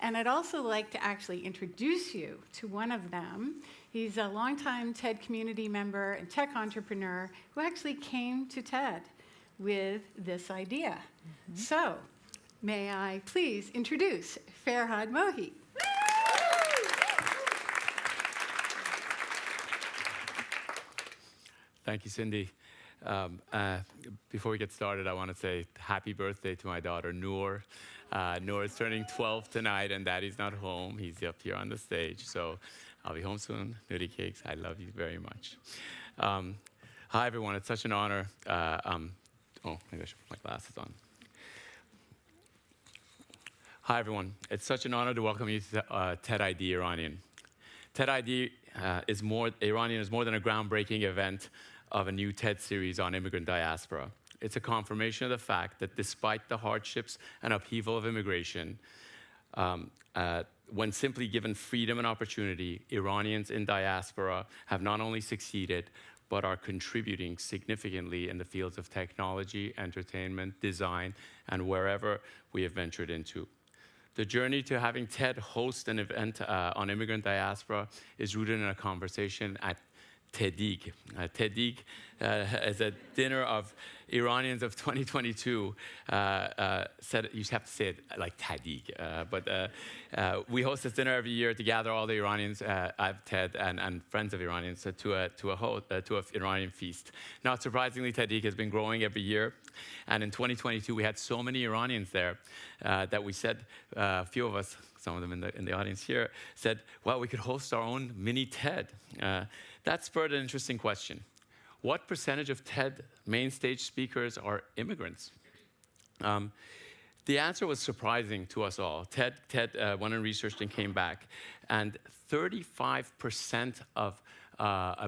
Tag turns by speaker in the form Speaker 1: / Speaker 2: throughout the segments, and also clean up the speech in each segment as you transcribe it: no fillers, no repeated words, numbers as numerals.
Speaker 1: And I'd also like to actually introduce you to one of them. He's a longtime TED community member and tech entrepreneur who actually came to TED with this idea. So, may I please introduce Farhad Mohit.
Speaker 2: Thank you, Cindy. Before we get started, I want to say happy birthday to my daughter, Noor. Noor is turning 12 tonight, and Daddy's not home. He's up here on the stage, so I'll be home soon. Nutty cakes, I love you very much. Hi, everyone. It's such an honor. Maybe I should put my glasses on. Hi, everyone. It's such an honor to welcome you to TEDid Iranian. TEDid Iranian is more than a groundbreaking event of a new TED series on immigrant diaspora. It's a confirmation of the fact that despite the hardships and upheaval of immigration, when simply given freedom and opportunity, Iranians in diaspora have not only succeeded, but are contributing significantly in the fields of technology, entertainment, design, and wherever we have ventured into. The journey to having TED host an event on immigrant diaspora is rooted in a conversation at TEDid. TEDid is a dinner of Iranians of 2022. Said you have to say it like TEDid, but we host this dinner every year to gather all the Iranians at TED and friends of Iranians to an Iranian feast. Not surprisingly, TEDid has been growing every year, and in 2022 we had so many Iranians there that we said, a few of us, some of them in the audience here, said, well, we could host our own mini TED. That spurred an interesting question. What percentage of TED main stage speakers are immigrants? The answer was surprising to us all. TED went and researched and came back, and 35% of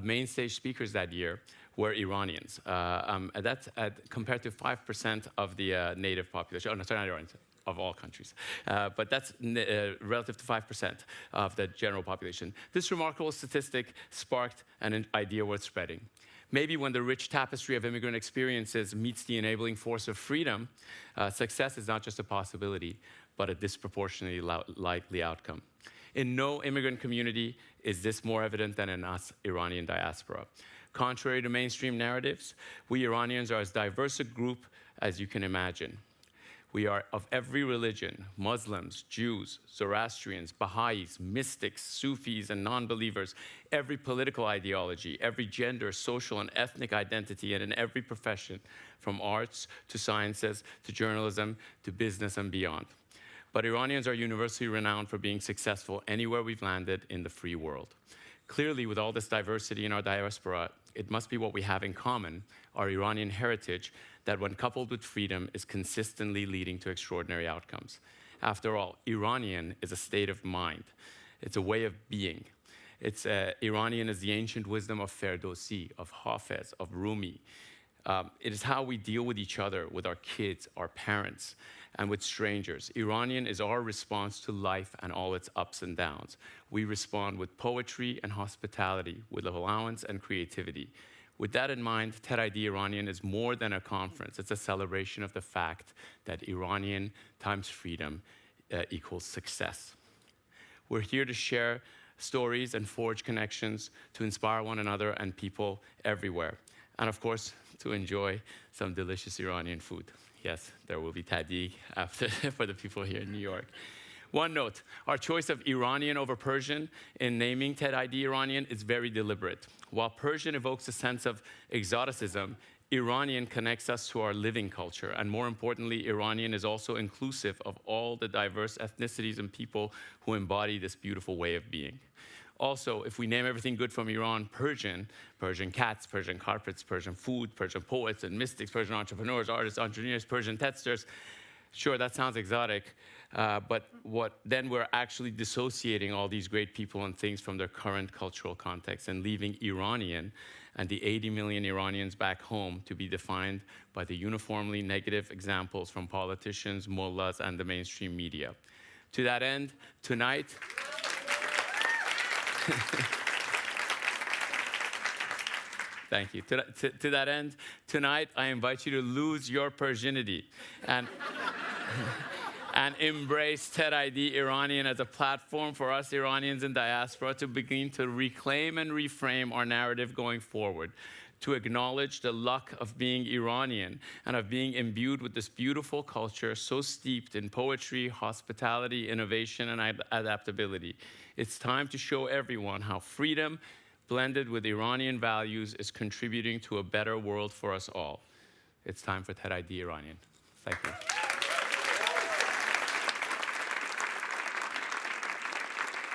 Speaker 2: main stage speakers that year were Iranians. That's compared to 5% of the native population. Oh, no, sorry, not Iranians. Of all countries. But that's relative to 5% of the general population. This remarkable statistic sparked an idea worth spreading. Maybe when the rich tapestry of immigrant experiences meets the enabling force of freedom, success is not just a possibility, but a disproportionately likely outcome. In no immigrant community is this more evident than in us Iranian diaspora. Contrary to mainstream narratives, we Iranians are as diverse a group as you can imagine. We are of every religion: Muslims, Jews, Zoroastrians, Baha'is, mystics, Sufis, and non-believers, every political ideology, every gender, social, and ethnic identity, and in every profession, from arts to sciences to journalism to business and beyond. But Iranians are universally renowned for being successful anywhere we've landed in the free world. Clearly, with all this diversity in our diaspora, it must be what we have in common, our Iranian heritage, that when coupled with freedom is consistently leading to extraordinary outcomes. After all, Iranian is a state of mind. It's a way of being. Iranian is the ancient wisdom of Ferdowsi, of Hafez, of Rumi. It is how we deal with each other, with our kids, our parents, and with strangers. Iranian is our response to life and all its ups and downs. We respond with poetry and hospitality, with allowance and creativity. With that in mind, TEDid Iranian is more than a conference. It's a celebration of the fact that Iranian times freedom equals success. We're here to share stories and forge connections, to inspire one another and people everywhere. And of course, to enjoy some delicious Iranian food. Yes, there will be TEDid after for the people here in New York. One note, our choice of Iranian over Persian in naming TEDid Iranian is very deliberate. While Persian evokes a sense of exoticism, Iranian connects us to our living culture. And more importantly, Iranian is also inclusive of all the diverse ethnicities and people who embody this beautiful way of being. Also, if we name everything good from Iran Persian, Persian cats, Persian carpets, Persian food, Persian poets and mystics, Persian entrepreneurs, artists, engineers, Persian TEDsters, sure, that sounds exotic, but then we're actually dissociating all these great people and things from their current cultural context and leaving Iranian and the 80 million Iranians back home to be defined by the uniformly negative examples from politicians, mullahs, and the mainstream media. To that end, tonight, thank you. To that end, tonight I invite you to lose your Persianity and embrace TEDid Iranian as a platform for us Iranians in diaspora to begin to reclaim and reframe our narrative going forward, to acknowledge the luck of being Iranian and of being imbued with this beautiful culture so steeped in poetry, hospitality, innovation, and adaptability. It's time to show everyone how freedom, blended with Iranian values, is contributing to a better world for us all. It's time for TEDid Iranian. Thank you.